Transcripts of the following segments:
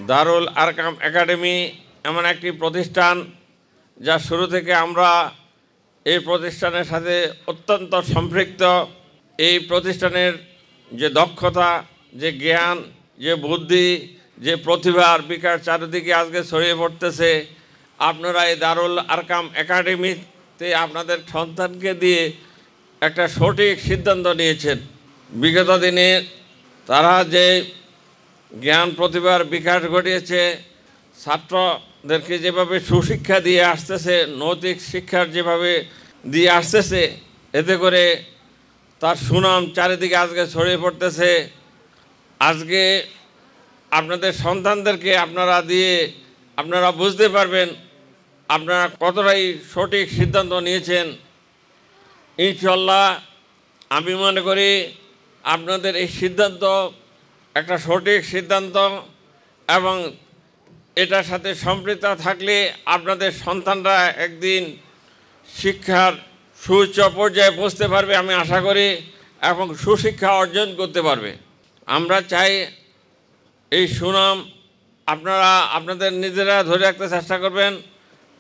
দারুল Arkam academy এমন একটি প্রতিষ্ঠান যা শুরু থেকে আমরা এই প্রতিষ্ঠানের সাথে অত্যন্ত সম্পৃক্ত। এই প্রতিষ্ঠানের যে দক্ষতা, যে জ্ঞান, যে বুদ্ধি, যে প্রতিভার বিকাশ চারিদিকে আজকে ছড়িয়ে পড়তেছে। আপনারা এই দারুল আরকাম একাডেমিতে আপনাদের সন্তানকে দিয়ে একটা সঠিক সিদ্ধান্ত নিয়েছেন। বিগত দিনে তারা যে জ্ঞান প্রতিভার বিকাশ ঘটিয়েছে, ছাত্রদেরকে যেভাবে সুশিক্ষা দিয়ে আসতেছে, নৈতিক শিক্ষার যেভাবে দিয়ে আসতেছে, এতে করে তার সুনাম চারিদিকে আজকে ছড়িয়ে পড়তেছে। আজকে আপনাদের সন্তানদেরকে আপনারা দিয়ে আপনারা বুঝতে পারবেন আপনারা কতটাই সঠিক সিদ্ধান্ত নিয়েছেন। ইনশাল্লাহ আমি মনে করি আপনাদের এই সিদ্ধান্ত একটা সঠিক সিদ্ধান্ত, এবং এটার সাথে সম্পৃক্ত থাকলে আপনাদের সন্তানরা একদিন শিক্ষার সুউচ্চ পর্যায়ে পৌঁছতে পারবে আমি আশা করি, এবং সুশিক্ষা অর্জন করতে পারবে। আমরা চাই এই সুনাম আপনারা আপনাদের নিজেরা ধরে রাখতে চেষ্টা করবেন,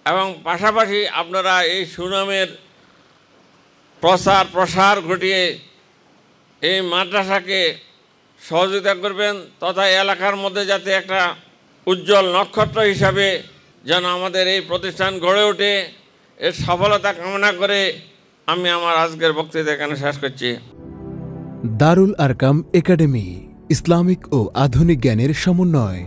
এবং পাশাপাশি আপনারা এই সুনামের প্রসার ঘটিয়ে এই মাদ্রাসাকে সহযোগিতা করবেন, তথা এলাকার মধ্যে যাতে একটা উজ্জ্বল নক্ষত্র হিসাবে যেন আমাদের এই প্রতিষ্ঠান গড়ে ওঠে, এর সফলতা কামনা করে আমি আমার আজকের বক্তৃতা এখানে শেষ করছি। দারুল আরকাম একাডেমি, ইসলামিক ও আধুনিক জ্ঞানের সমন্বয়।